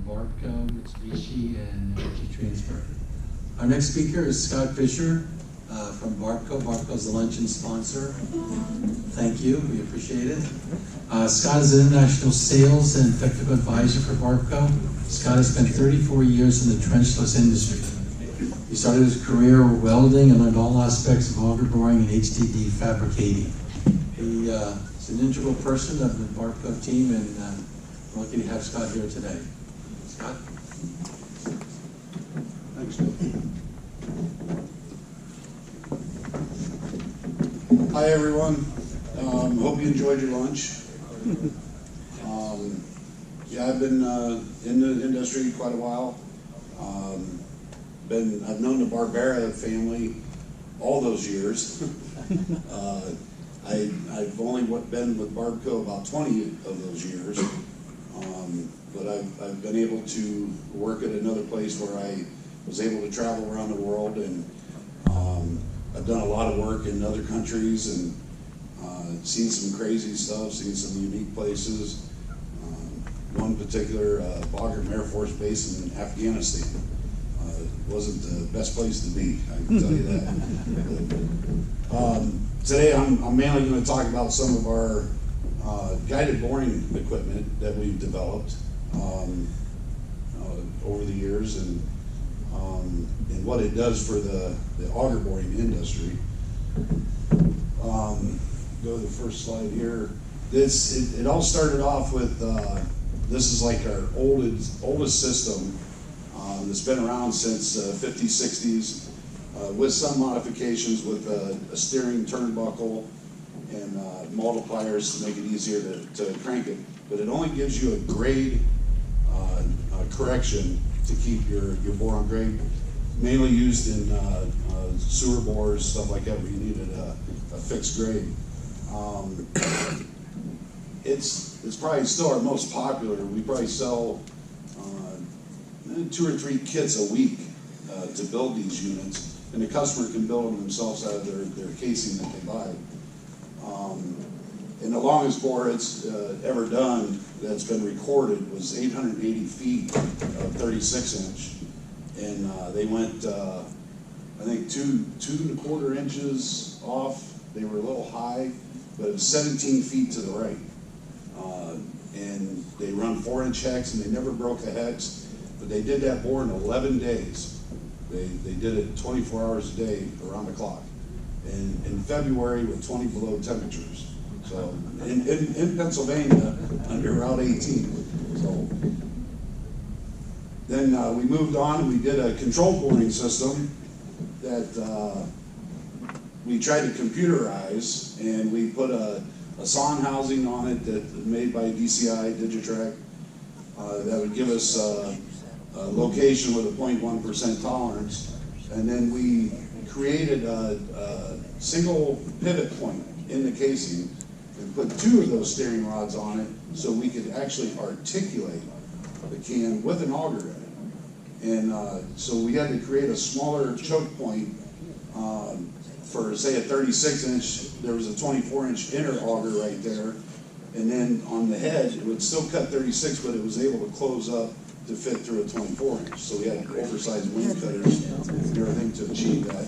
Barbco, Mitsubishi, and Energy Transfer. Our next speaker is Scott Fisher from Barbco. Barbco is the luncheon sponsor. Thank you, we appreciate it. Scott is an international sales and technical advisor for Barbco. Scott has spent 34 years in the trenchless industry. He started his career welding and learned all aspects of auger boring and HDD fabricating. He is an integral person of the Barbco team, and we're lucky to have Scott here today. Scott? Thanks, Bill. Hi, everyone. Hope you enjoyed your lunch. Yeah, I've been in the industry quite a while. I've known the Barbera family all those years. I've only been with Barbco about 20 of those years, but I've been able to work at another place where I was able to travel around the world, and I've done a lot of work in other countries and seen some crazy stuff, seen some unique places. One particular, Bagram Air Force Base in Afghanistan. Wasn't the best place to be, I can tell you that. Today I'm mainly going to talk about some of our guided boring equipment that we've developed over the years, and what it does for the auger boring industry. Go to the first slide here. It all started off with, this is like our oldest system that's been around since 50s, 60s, with some modifications with a steering turnbuckle and multipliers to make it easier to crank it. But it only gives you a grade correction to keep your bore on grade, mainly used in sewer bores, stuff like that, where you needed a fixed grade. It's probably still our most popular. We probably sell 2 or 3 kits a week to build these units, and the customer can build them themselves out of their casing that they buy. And the longest bore it's ever done that's been recorded was 880 feet of 36 inch, and they went I think 2.25 inches off. They were a little high, but it was 17 feet to the right. And they run 4-inch hex, and they never broke a hex, but they did that bore in 11 days. They did it 24 hours a day around the clock. And in February with 20 below temperatures. So in Pennsylvania under Route 18. So then we moved on, and we did a control boring system that we tried to computerize, and we put a sawn housing on it that made by DCI, Digitrack, that would give us a location with a 0.1% tolerance. And then we created a single pivot point in the casing and put 2 of those steering rods on it so we could actually articulate the can with an auger in it. And so we had to create a smaller choke point. For say a 36-inch, there was a 24-inch inner auger right there, and then on the head it would still cut 36, but it was able to close up to fit through a 24-inch. So we had oversized wing cutters and everything to achieve that.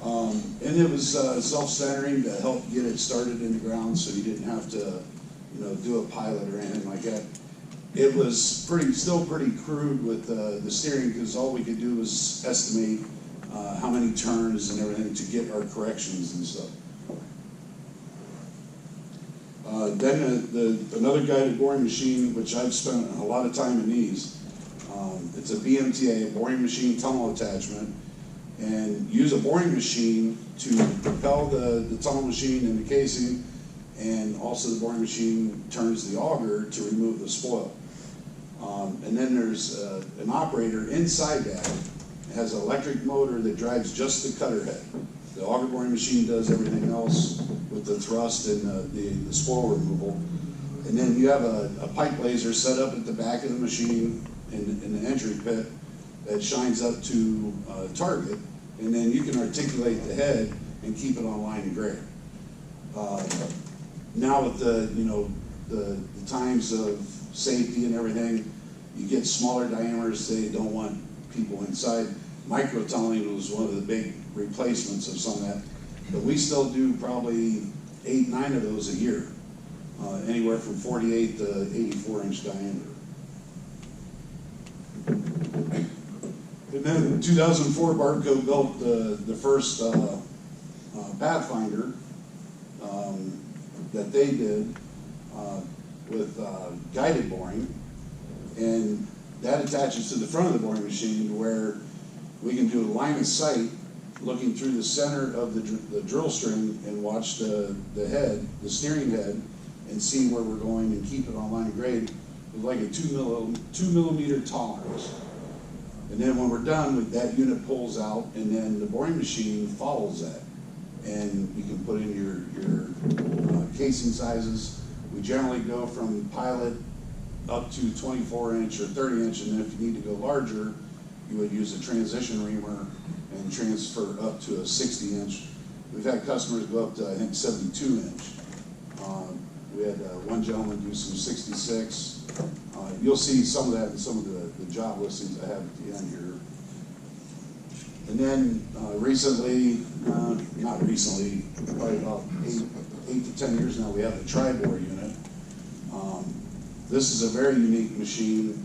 And it was self-centering to help get it started in the ground, so you didn't have to, do a pilot or anything like that. It was still pretty crude with the steering, because all we could do was estimate how many turns and everything to get our corrections and stuff. Then another guided boring machine, which I've spent a lot of time in these. It's a Bmta, a boring machine tunnel attachment, and use a boring machine to propel the tunnel machine in the casing, and also the boring machine turns the auger to remove the spoil. And then there's an operator inside that. It has an electric motor that drives just the cutter head. The auger boring machine does everything else with the thrust and the spoil removal. And then you have a pipe laser set up at the back of the machine in the entry pit that shines up to target, and then you can articulate the head and keep it on line and grade. Now with the times of safety and everything, You get smaller diameters, they don't want people inside. Micro tunneling was one of the big replacements of some of that, but we still do probably 8, 9 of those a year, anywhere from 48 to 84-inch diameter. And then in 2004, Barbco built the first Pathfinder that they did with guided boring, and that attaches to the front of the boring machine where we can do a line of sight looking through the center of the drill string and watch the head, the steering head, and see where we're going and keep it on line of grade with like a 2 millimeter tolerance. And then when we're done, that unit pulls out, and then the boring machine follows that. And you can put in your casing sizes. We generally go from pilot up to 24-inch or 30-inch, and then if you need to go larger, you would use a transition reamer and transfer up to a 60-inch. We've had customers go up to, I think, 72-inch. We had one gentleman do some 66. You'll see some of that in some of the job listings I have at the end here. And then recently, not recently, probably about 8 to 10 years now, we have the tri-bore unit. This is a very unique machine.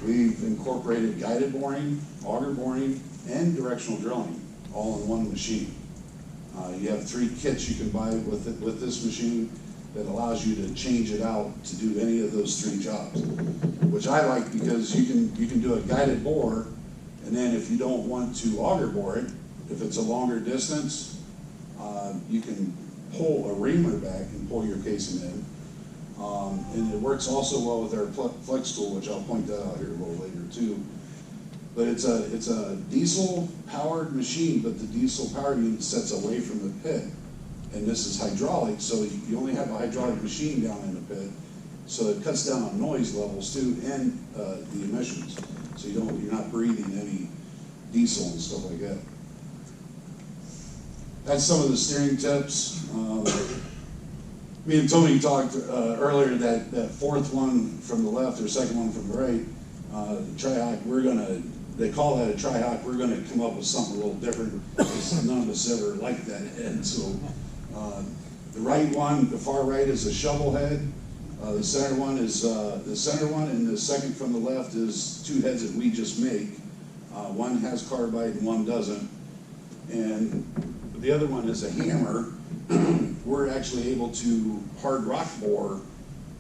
We've incorporated guided boring, auger boring, and directional drilling all in one machine. You have 3 kits you can buy with this machine that allows you to change it out to do any of those 3 jobs, which I like because you can do a guided bore, and then if you don't want to auger bore it, if it's a longer distance, you can pull a reamer back and pull your casing in. And it works also well with our flex tool, which I'll point that out here a little later too. But it's a diesel powered machine, but the diesel power unit sets away from the pit. And this is hydraulic, so you only have a hydraulic machine down in the pit, so it cuts down on noise levels too, and the emissions. So you're not breathing any diesel and stuff like that. That's some of the steering tips. Me and Tony talked earlier that 4th one from the left or 2nd one from the right, the tri-hawk, they call that a tri-hawk. We're gonna come up with something a little different because none of us ever liked that head. So the right one, the far right is a shovel head. The center one is the center one, and the second from the left is 2 heads that we just make. One has carbide and one doesn't. And the other one is a hammer. We're actually able to hard rock bore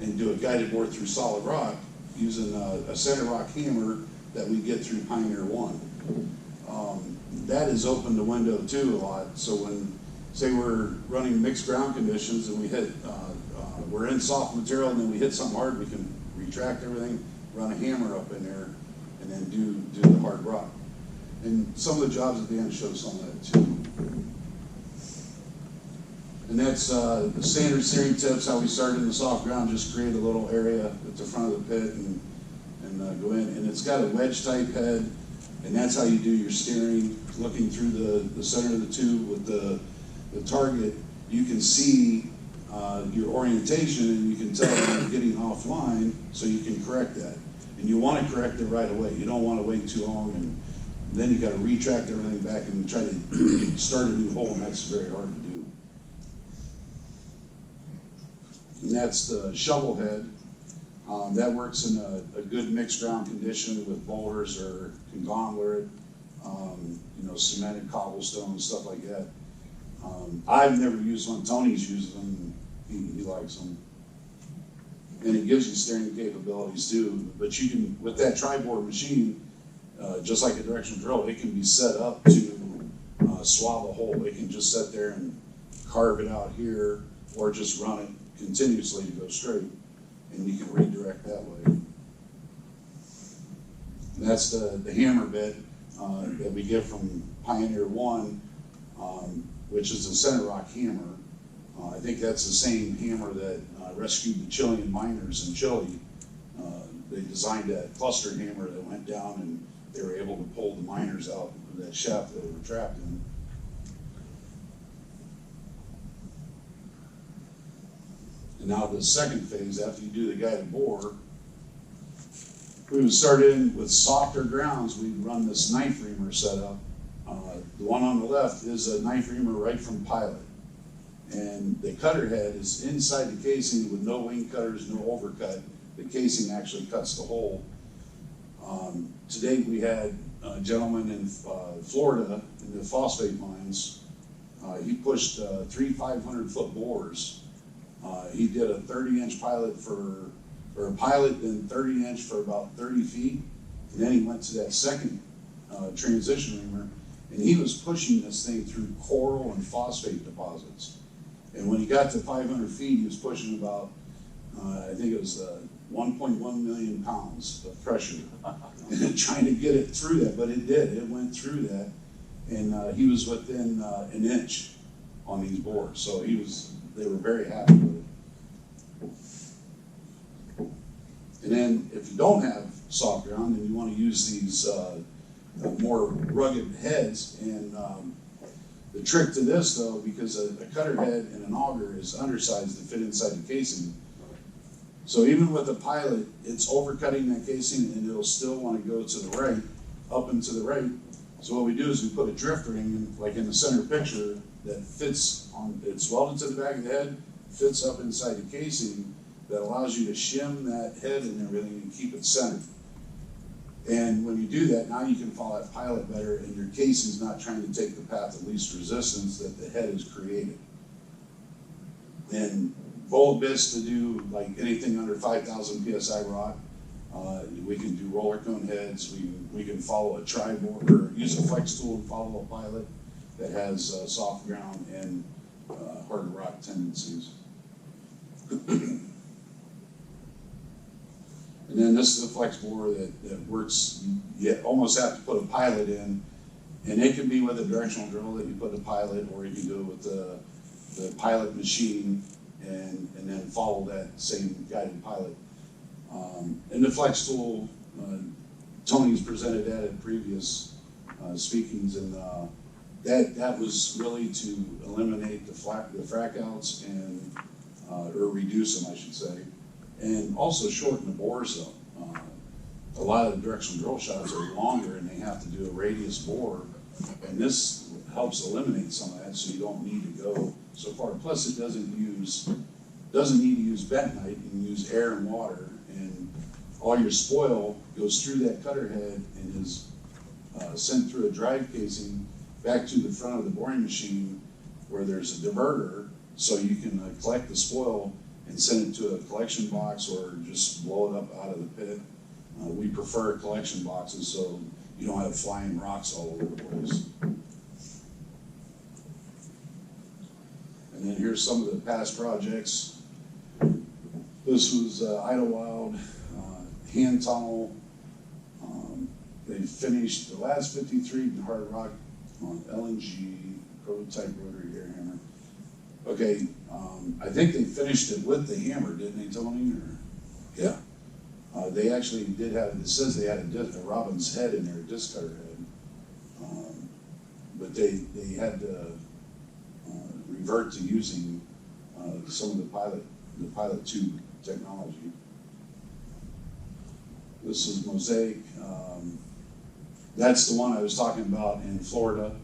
and do a guided bore through solid rock using a center rock hammer that we get through Pioneer 1. That has opened the window too a lot. So when, say we're running mixed ground conditions and we hit, we're in soft material and then we hit something hard, we can retract everything, run a hammer up in there, and then do the hard rock. And some of the jobs at the end show some of that too. And that's the standard steering tips, how we started in the soft ground, just create a little area at the front of the pit and go in. And it's got a wedge type head, and that's how you do your steering. Looking through the center of the tube with the target, you can see your orientation, and you can tell when you're getting offline, so you can correct that. And you want to correct it right away. You don't want to wait too long, and then you got to retract everything back and try to start a new hole, and that's very hard to do. And that's the shovel head. That works in a good mixed ground condition with boulders or conglomerate, cemented cobblestone, stuff like that. I've never used one. Tony's used them. He likes them. And it gives you steering capabilities too. But you can, with that tri-bore machine, just like a directional drill, it can be set up to swab a hole. It can just sit there and carve it out here, or just run it continuously to go straight, and you can redirect that way. And that's the hammer bit that we get from Pioneer 1, which is a center rock hammer. I think that's the same hammer that rescued the Chilean miners in Chile. They designed that cluster hammer that went down, and they were able to pull the miners out of that shaft that they were trapped in. And now the second phase, after you do the guided bore, we would start in with softer grounds. We'd run this knife reamer setup. The one on the left is a knife reamer right from Pilot. And the cutter head is inside the casing with no wing cutters, no overcut. The casing actually cuts the hole. Today we had a gentleman in Florida in the phosphate mines. He pushed 3 500-foot bores. He did a 30-inch pilot or a pilot and 30-inch for about 30 feet. And then he went to that second transition reamer, and he was pushing this thing through coral and phosphate deposits. And when he got to 500 feet, he was pushing about, I think it was 1.1 million pounds of pressure, trying to get it through that, but it did. It went through that, and he was within an inch on these bores. So they were very happy with it. And then if you don't have soft ground, then you want to use these more rugged heads. And the trick to this, though, because a cutter head and an auger is undersized to fit inside the casing, so even with a pilot, it's overcutting that casing, and it'll still want to go to the right, up and to the right. So what we do is we put a drift ring, like in the center picture, that fits on, it's welded to the back of the head, fits up inside the casing, that allows you to shim that head and everything and keep it centered. And when you do that, now you can follow that pilot better, and your casing's not trying to take the path of least resistance that the head has created. And bolt bits to do like anything under 5,000 PSI rock. We can do roller cone heads. We can follow a tri-board or use a flex tool and follow a pilot that has soft ground and hard rock tendencies. And then this is a flex bore that works. You almost have to put a pilot in, and it can be with a directional drill that you put a pilot, or you can do it with the pilot machine and then follow that same guided pilot. And the flex tool, Tony's presented that at previous speakings, and that was really to eliminate the frac outs and or reduce them, I should say, and also shorten the bore zone. A lot of the directional drill shots are longer, and they have to do a radius bore, and this helps eliminate some of that, so you don't need to go so far. Plus, it doesn't need to use bentonite. You can use air and water, and all your spoil goes through that cutter head and is sent through a drive casing back to the front of the boring machine, where there's a diverter, so you can collect the spoil and send it to a collection box or just blow it up out of the pit. We prefer collection boxes so you don't have flying rocks all over the place. And then here's some of the past projects. This was Idlewild hand tunnel. They finished the last 53 in hard rock on LNG prototype rotary air hammer. Okay, I think they finished it with the hammer, didn't they, Tony? Or, yeah. They actually did have, it says they had a robin's head in there, a disc cutter head. But they had to revert to using some of the pilot tube technology. This is Mosaic. That's the one I was talking about in Florida,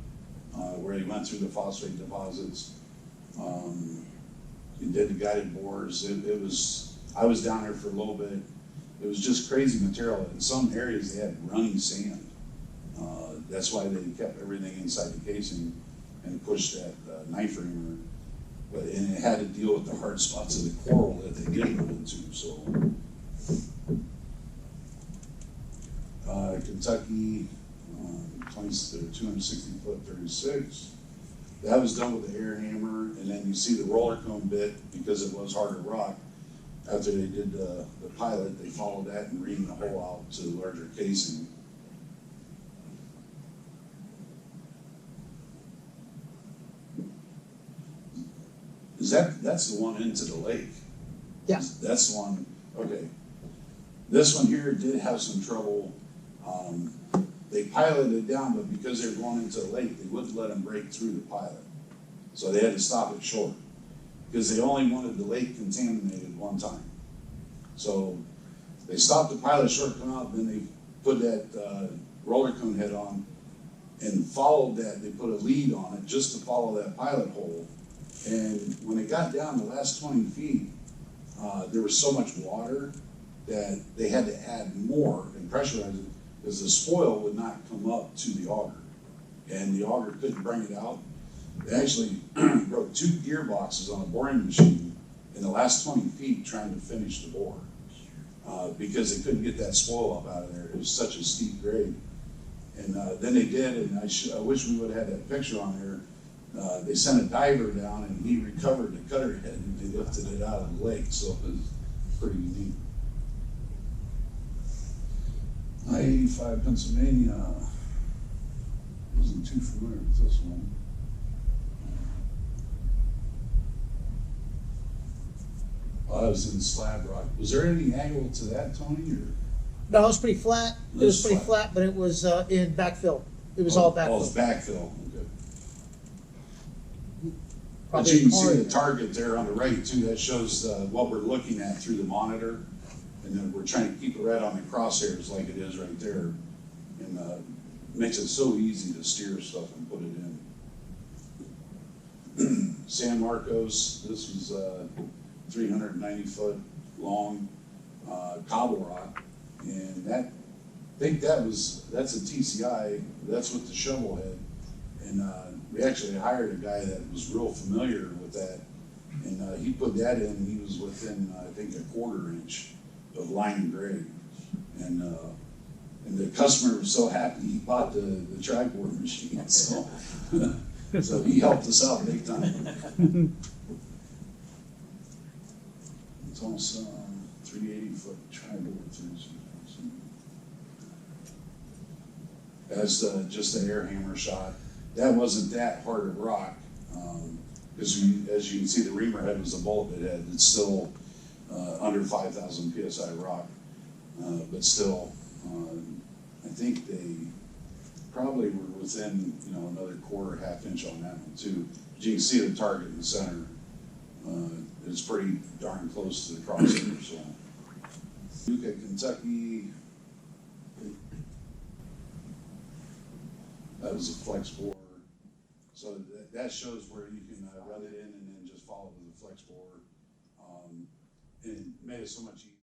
where he went through the phosphate deposits. He did the guided bores. I was down there for a little bit. It was just crazy material. In some areas they had running sand. That's why they kept everything inside the casing and pushed that knife reamer. And it had to deal with the hard spots of the coral that they didn't go into. So, Kentucky, 260 foot 36. That was done with the air hammer, and then you see the roller cone bit, because it was harder rock. After they did the pilot, they followed that and reamed the hole out to the larger casing. That's the one into the lake? Yeah. That's the one, okay. This one here did have some trouble. They piloted it down, but because they were going into the lake, they wouldn't let them break through the pilot. So they had to stop it short, because they only wanted the lake contaminated one time. So They stopped the pilot short come out, then they put that roller cone head on and followed that. They put a lead on it just to follow that pilot hole. And when it got down the last 20 feet, there was so much water that they had to add more and pressurize it because the spoil would not come up to the auger. And the auger couldn't bring it out. They actually broke 2 gearboxes on a boring machine in the last 20 feet trying to finish the bore because they couldn't get that spoil up out of there. It was such a steep grade. And then they did, and I wish we would have had that picture on there. They sent a diver down and he recovered the cutter head and they lifted it out of the lake, so it was pretty neat. I-85 Pennsylvania, wasn't too familiar with this one. I was in slab rock. Was there any angle to that, Tony? Or? No, it was pretty flat. It was pretty flat, but it was in backfill. It was all backfill. Oh, it's backfill. Okay. But Probably you can see the target there on the right too. That shows what we're looking at through the monitor, and then we're trying to keep it right on the crosshairs like it is right there, and makes it so easy to steer stuff and put it in. San Marcos. This was 390 foot long cobble rock, and I think that's a TCI. That's with the shovel head, and we actually hired a guy that was real familiar with that, and he put that in. He was within I think a 1/4 inch of line grade, and the customer was so happy he bought the tripod machine. So so he helped us out big time. It's also 380 foot tri-board. That's just the air hammer shot. That wasn't that hard of rock, because as you can see, the Reamer head was a bullet bit head. It's still under 5,000 psi rock, but still, I think they probably were within another 1/4, 1/2 inch on that one too. But you can see the target in the center. It's pretty darn close to the crossover. So, Utica, Kentucky. That was a flex bore. So that shows where you can run it in and then just follow with a flex bore. And it made it so much easier.